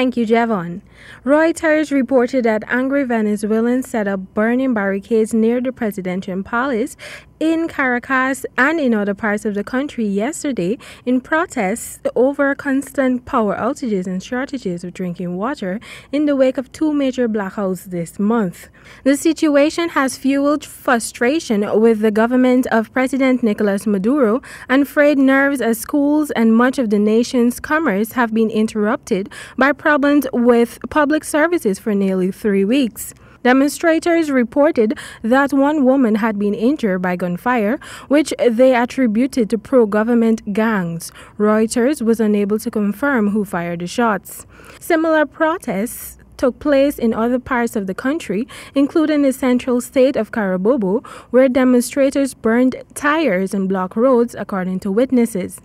Thank you, Javon. Reuters reported that angry Venezuelans set up burning barricades near the presidential palace in Caracas and in other parts of the country yesterday in protest over constant power outages and shortages of drinking water in the wake of two major blackouts this month. The situation has fueled frustration with the government of President Nicolas Maduro and frayed nerves as schools and much of the nation's commerce have been interrupted by problems with public services for nearly 3 weeks. Demonstrators reported that one woman had been injured by gunfire, which they attributed to pro-government gangs. Reuters was unable to confirm who fired the shots. Similar protests took place in other parts of the country, including the central state of Carabobo, where demonstrators burned tires and blocked roads, according to witnesses.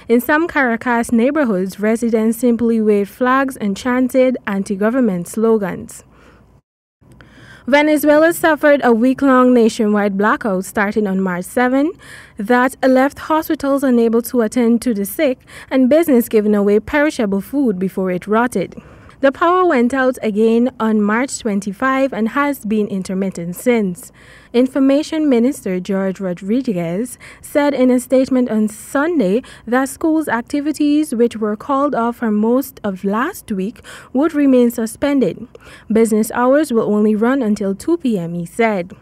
In some Caracas neighborhoods, residents simply waved flags and chanted anti-government slogans. Venezuela suffered a week-long nationwide blackout starting on March 7 that left hospitals unable to attend to the sick and business giving away perishable food before it rotted. The power went out again on March 25 and has been intermittent since. Information Minister George Rodriguez said in a statement on Sunday that schools' activities, which were called off for most of last week, would remain suspended. Business hours will only run until 2 p.m., he said.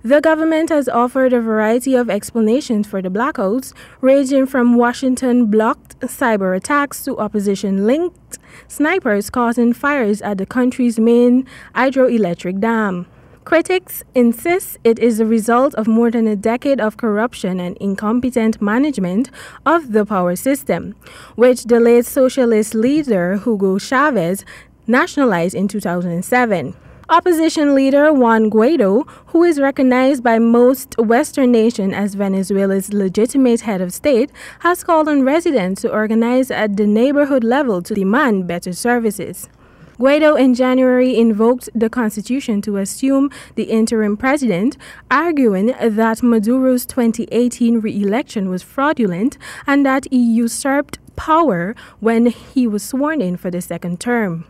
The government has offered a variety of explanations for the blackouts, ranging from Washington-blocked cyber attacks to opposition-linked snipers causing fires at the country's main hydroelectric dam. Critics insist it is the result of more than a decade of corruption and incompetent management of the power system, which the late socialist leader Hugo Chavez nationalized in 2007. Opposition leader Juan Guaido, who is recognized by most Western nations as Venezuela's legitimate head of state, has called on residents to organize at the neighborhood level to demand better services. Guaido in January invoked the constitution to assume the interim president, arguing that Maduro's 2018 re-election was fraudulent and that he usurped power when he was sworn in for the second term.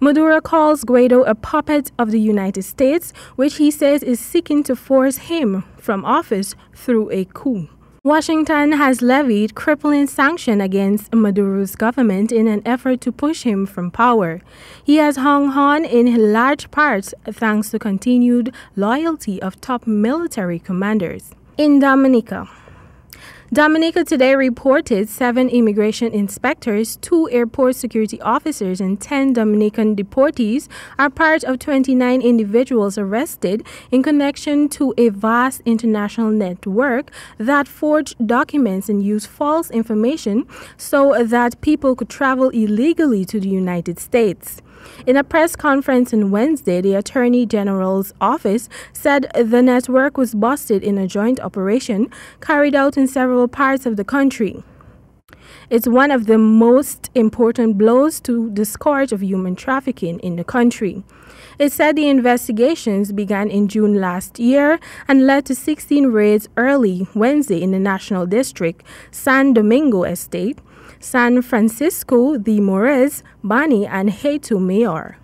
Maduro calls Guaido a puppet of the United States, which he says is seeking to force him from office through a coup. Washington has levied crippling sanctions against Maduro's government in an effort to push him from power. He has hung on in large part thanks to continued loyalty of top military commanders. In Dominica today reported 7 immigration inspectors, 2 airport security officers, and 10 Dominican deportees are part of 29 individuals arrested in connection to a vast international network that forged documents and used false information so that people could travel illegally to the United States. In a press conference on Wednesday, the Attorney General's office said the network was busted in a joint operation carried out in several parts of the country. It's one of the most important blows to the scourge of human trafficking in the country. It said the investigations began in June last year and led to 16 raids early Wednesday in the National District, San Domingo Estate, San Francisco de Morez, Bani, and Hato Mayor.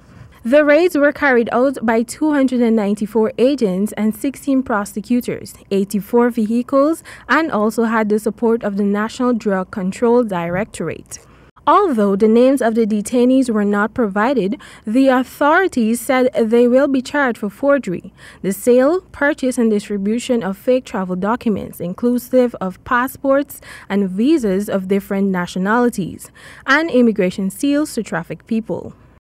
The raids were carried out by 294 agents and 16 prosecutors, 84 vehicles, and also had the support of the National Drug Control Directorate. Although the names of the detainees were not provided, the authorities said they will be charged for forgery, the sale, purchase, and distribution of fake travel documents, inclusive of passports and visas of different nationalities, and immigration seals to traffic people.